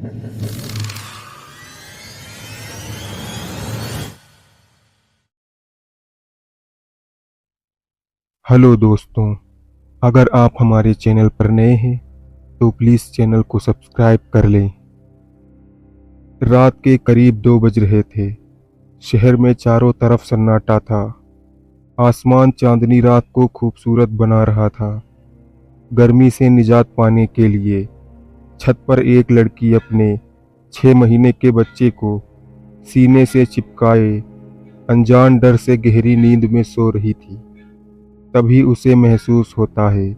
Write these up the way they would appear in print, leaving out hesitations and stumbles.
Hello दोस्तों, अगर आप हमारे चैनल पर नए हैं तो प्लीज़ चैनल को सब्सक्राइब कर लें। रात के करीब 2 बज रहे थे। शहर में चारों तरफ सन्नाटा था। आसमान चांदनी रात को खूबसूरत बना रहा था। गर्मी से निजात पाने के लिए छत पर एक लड़की अपने 6 महीने के बच्चे को सीने से चिपकाए अनजान डर से गहरी नींद में सो रही थी। तभी उसे महसूस होता है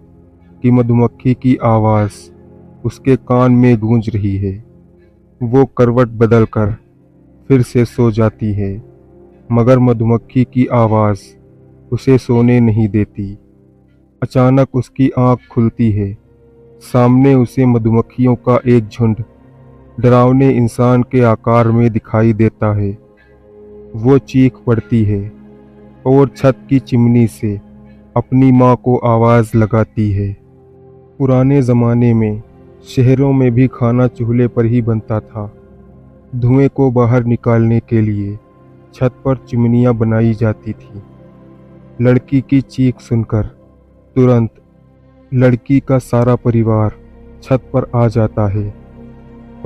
कि मधुमक्खी की आवाज़ उसके कान में गूंज रही है। वो करवट बदलकर फिर से सो जाती है, मगर मधुमक्खी की आवाज़ उसे सोने नहीं देती। अचानक उसकी आंख खुलती है। सामने उसे मधुमक्खियों का एक झुंड डरावने इंसान के आकार में दिखाई देता है। वो चीख पड़ती है और छत की चिमनी से अपनी माँ को आवाज़ लगाती है। पुराने ज़माने में शहरों में भी खाना चूल्हे पर ही बनता था। धुएं को बाहर निकालने के लिए छत पर चिमनियाँ बनाई जाती थी। लड़की की चीख सुनकर तुरंत लड़की का सारा परिवार छत पर आ जाता है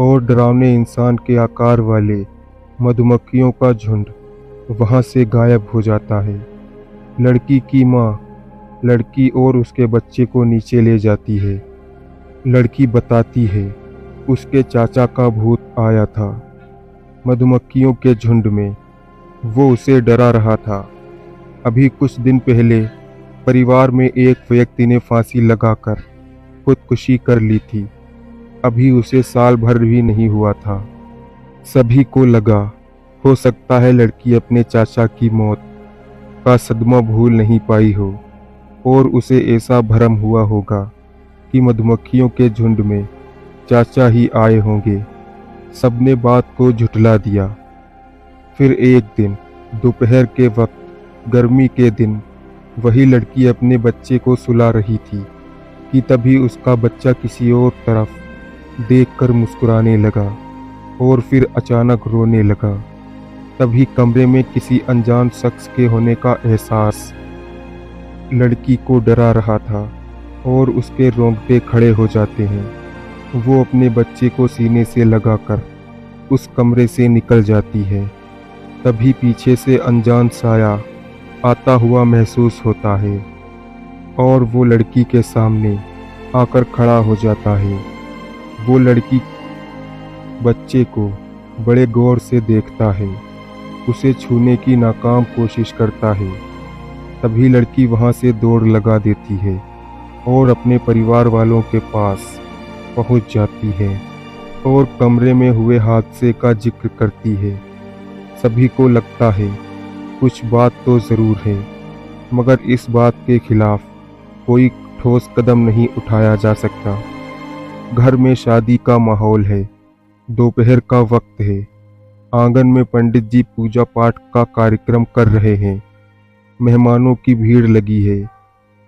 और डरावने इंसान के आकार वाले मधुमक्खियों का झुंड वहां से गायब हो जाता है। लड़की की माँ लड़की और उसके बच्चे को नीचे ले जाती है। लड़की बताती है उसके चाचा का भूत आया था। मधुमक्खियों के झुंड में वो उसे डरा रहा था। अभी कुछ दिन पहले परिवार में एक व्यक्ति ने फांसी लगाकर खुदकुशी कर ली थी। अभी उसे साल भर भी नहीं हुआ था। सभी को लगा हो सकता है लड़की अपने चाचा की मौत का सदमा भूल नहीं पाई हो और उसे ऐसा भ्रम हुआ होगा कि मधुमक्खियों के झुंड में चाचा ही आए होंगे। सबने बात को झुठला दिया। फिर एक दिन दोपहर के वक्त गर्मी के दिन वही लड़की अपने बच्चे को सुला रही थी कि तभी उसका बच्चा किसी और तरफ देखकर मुस्कुराने लगा और फिर अचानक रोने लगा। तभी कमरे में किसी अनजान शख्स के होने का एहसास लड़की को डरा रहा था और उसके रोंगटे खड़े हो जाते हैं। वो अपने बच्चे को सीने से लगाकर उस कमरे से निकल जाती है। तभी पीछे से अनजान साया आता हुआ महसूस होता है और वो लड़की के सामने आकर खड़ा हो जाता है। वो लड़की बच्चे को बड़े गौर से देखता है, उसे छूने की नाकाम कोशिश करता है। तभी लड़की वहां से दौड़ लगा देती है और अपने परिवार वालों के पास पहुंच जाती है और कमरे में हुए हादसे का जिक्र करती है। सभी को लगता है कुछ बात तो ज़रूर है, मगर इस बात के खिलाफ कोई ठोस कदम नहीं उठाया जा सकता। घर में शादी का माहौल है। दोपहर का वक्त है। आंगन में पंडित जी पूजा पाठ का कार्यक्रम कर रहे हैं। मेहमानों की भीड़ लगी है,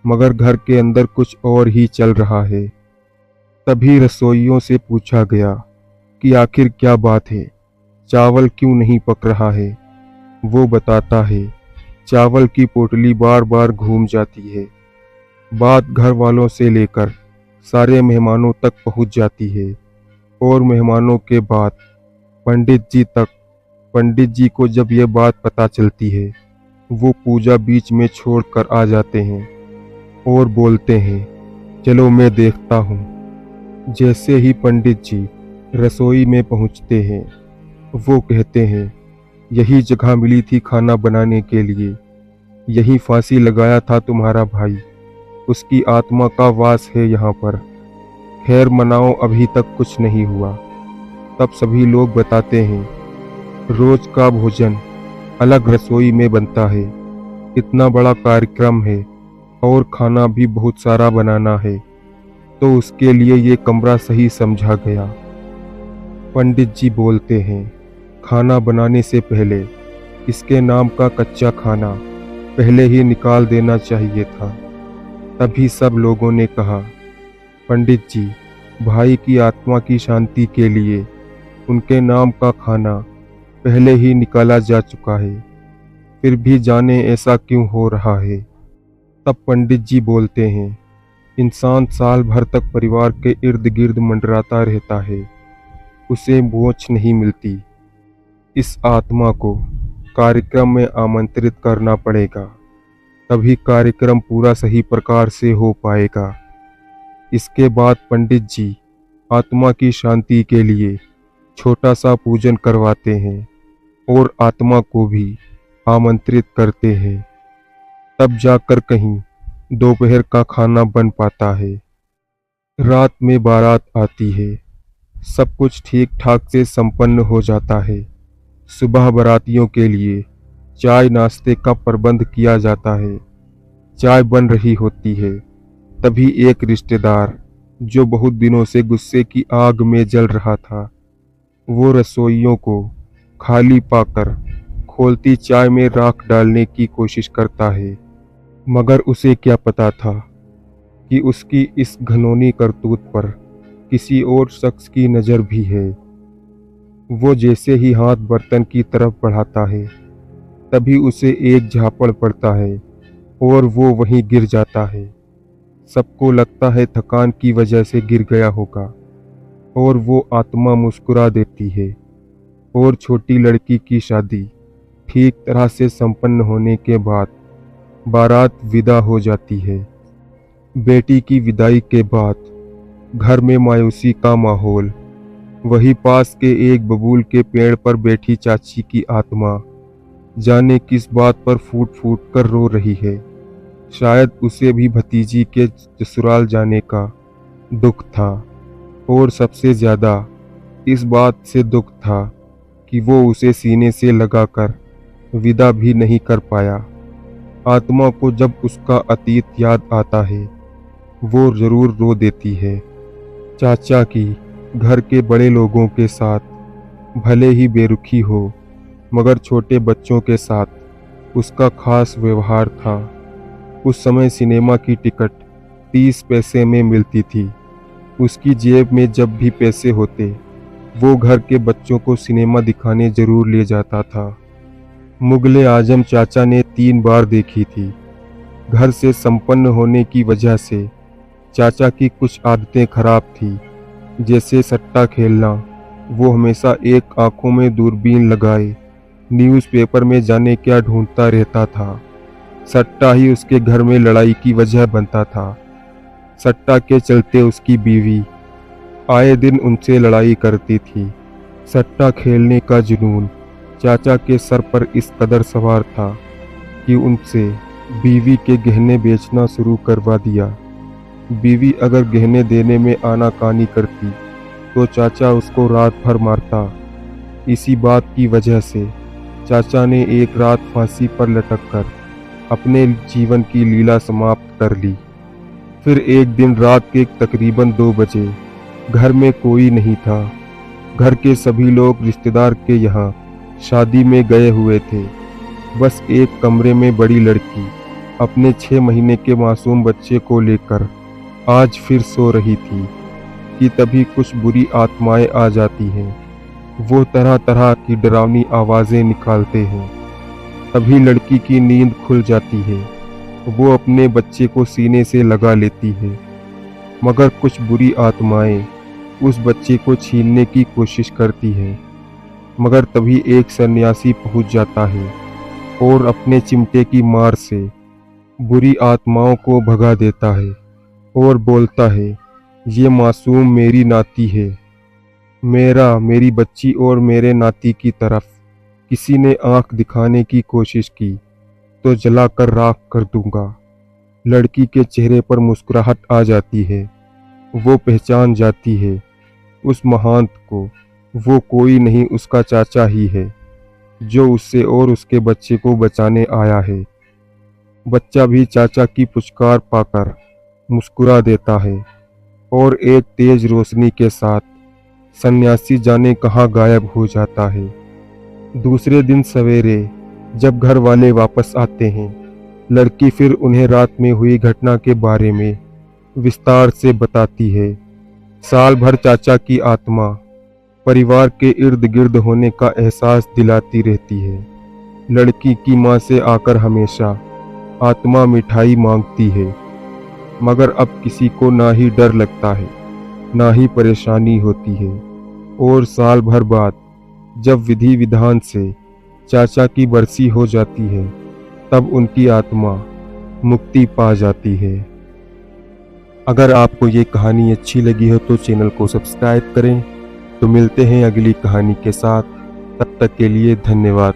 मगर घर के अंदर कुछ और ही चल रहा है। तभी रसोइयों से पूछा गया कि आखिर क्या बात है, चावल क्यों नहीं पक रहा है। वो बताता है चावल की पोटली बार बार घूम जाती है। बात घर वालों से लेकर सारे मेहमानों तक पहुंच जाती है और मेहमानों के बाद पंडित जी तक। पंडित जी को जब यह बात पता चलती है, वो पूजा बीच में छोड़कर आ जाते हैं और बोलते हैं चलो मैं देखता हूँ। जैसे ही पंडित जी रसोई में पहुँचते हैं, वो कहते हैं यही जगह मिली थी खाना बनाने के लिए, यही फांसी लगाया था तुम्हारा भाई, उसकी आत्मा का वास है यहाँ पर। खैर मनाओ, अभी तक कुछ नहीं हुआ। तब सभी लोग बताते हैं रोज का भोजन अलग रसोई में बनता है, इतना बड़ा कार्यक्रम है और खाना भी बहुत सारा बनाना है, तो उसके लिए ये कमरा सही समझा गया। पंडित जी बोलते हैं खाना बनाने से पहले इसके नाम का कच्चा खाना पहले ही निकाल देना चाहिए था। तभी सब लोगों ने कहा पंडित जी, भाई की आत्मा की शांति के लिए उनके नाम का खाना पहले ही निकाला जा चुका है, फिर भी जाने ऐसा क्यों हो रहा है। तब पंडित जी बोलते हैं, इंसान साल भर तक परिवार के इर्द गिर्द मंडराता रहता है, उसे मोक्ष नहीं मिलती। इस आत्मा को कार्यक्रम में आमंत्रित करना पड़ेगा, तभी कार्यक्रम पूरा सही प्रकार से हो पाएगा। इसके बाद पंडित जी आत्मा की शांति के लिए छोटा सा पूजन करवाते हैं और आत्मा को भी आमंत्रित करते हैं। तब जाकर कहीं दोपहर का खाना बन पाता है। रात में बारात आती है, सब कुछ ठीक ठाक से संपन्न हो जाता है। सुबह बारातियों के लिए चाय नाश्ते का प्रबंध किया जाता है। चाय बन रही होती है, तभी एक रिश्तेदार जो बहुत दिनों से गुस्से की आग में जल रहा था, वो रसोइयों को खाली पाकर खोलती चाय में राख डालने की कोशिश करता है। मगर उसे क्या पता था कि उसकी इस घिनौनी करतूत पर किसी और शख्स की नज़र भी है। वो जैसे ही हाथ बर्तन की तरफ बढ़ाता है, तभी उसे एक झापड़ पड़ता है और वो वहीं गिर जाता है। सबको लगता है थकान की वजह से गिर गया होगा और वो आत्मा मुस्कुरा देती है और छोटी लड़की की शादी ठीक तरह से संपन्न होने के बाद बारात विदा हो जाती है। बेटी की विदाई के बाद घर में मायूसी का माहौल। वही पास के एक बबूल के पेड़ पर बैठी चाची की आत्मा जाने किस बात पर फूट फूट कर रो रही है। शायद उसे भी भतीजी के ससुराल जाने का दुख था, और सबसे ज़्यादा इस बात से दुख था कि वो उसे सीने से लगाकर विदा भी नहीं कर पाया। आत्मा को जब उसका अतीत याद आता है, वो ज़रूर रो देती है। चाचा की घर के बड़े लोगों के साथ भले ही बेरुखी हो, मगर छोटे बच्चों के साथ उसका खास व्यवहार था। उस समय सिनेमा की टिकट 30 पैसे में मिलती थी। उसकी जेब में जब भी पैसे होते, वो घर के बच्चों को सिनेमा दिखाने जरूर ले जाता था। मुगले आजम चाचा ने 3 बार देखी थी। घर से संपन्न होने की वजह से चाचा की कुछ आदतें खराब थी, जैसे सट्टा खेलना। वो हमेशा एक आंखों में दूरबीन लगाए न्यूज़पेपर में जाने क्या ढूंढता रहता था। सट्टा ही उसके घर में लड़ाई की वजह बनता था। सट्टा के चलते उसकी बीवी आए दिन उनसे लड़ाई करती थी। सट्टा खेलने का जुनून चाचा के सर पर इस कदर सवार था कि उनसे बीवी के गहने बेचना शुरू करवा दिया। बीवी अगर गहने देने में आनाकानी करती तो चाचा उसको रात भर मारता। इसी बात की वजह से चाचा ने एक रात फांसी पर लटककर अपने जीवन की लीला समाप्त कर ली। फिर एक दिन रात के तकरीबन 2 बजे घर में कोई नहीं था। घर के सभी लोग रिश्तेदार के यहाँ शादी में गए हुए थे। बस एक कमरे में बड़ी लड़की अपने 6 महीने के मासूम बच्चे को लेकर आज फिर सो रही थी कि तभी कुछ बुरी आत्माएं आ जाती हैं। वो तरह तरह की डरावनी आवाज़ें निकालते हैं। तभी लड़की की नींद खुल जाती है। वो अपने बच्चे को सीने से लगा लेती है, मगर कुछ बुरी आत्माएं उस बच्चे को छीनने की कोशिश करती है। मगर तभी एक सन्यासी पहुंच जाता है और अपने चिमटे की मार से बुरी आत्माओं को भगा देता है और बोलता है, ये मासूम मेरी नाती है। मेरी बच्ची और मेरे नाती की तरफ किसी ने आंख दिखाने की कोशिश की तो जलाकर राख कर दूंगा। लड़की के चेहरे पर मुस्कुराहट आ जाती है। वो पहचान जाती है उस महांत को। वो कोई नहीं, उसका चाचा ही है जो उससे और उसके बच्चे को बचाने आया है। बच्चा भी चाचा की पुचकार पाकर मुस्कुरा देता है और एक तेज रोशनी के साथ सन्यासी जाने कहाँ गायब हो जाता है। दूसरे दिन सवेरे जब घर वाले वापस आते हैं, लड़की फिर उन्हें रात में हुई घटना के बारे में विस्तार से बताती है। साल भर चाचा की आत्मा परिवार के इर्द गिर्द होने का एहसास दिलाती रहती है। लड़की की माँ से आकर हमेशा आत्मा मिठाई मांगती है, मगर अब किसी को ना ही डर लगता है, ना ही परेशानी होती है। और साल भर बाद जब विधि विधान से चाचा की बरसी हो जाती है, तब उनकी आत्मा मुक्ति पा जाती है। अगर आपको ये कहानी अच्छी लगी हो तो चैनल को सब्सक्राइब करें। तो मिलते हैं अगली कहानी के साथ, तब तक के लिए धन्यवाद।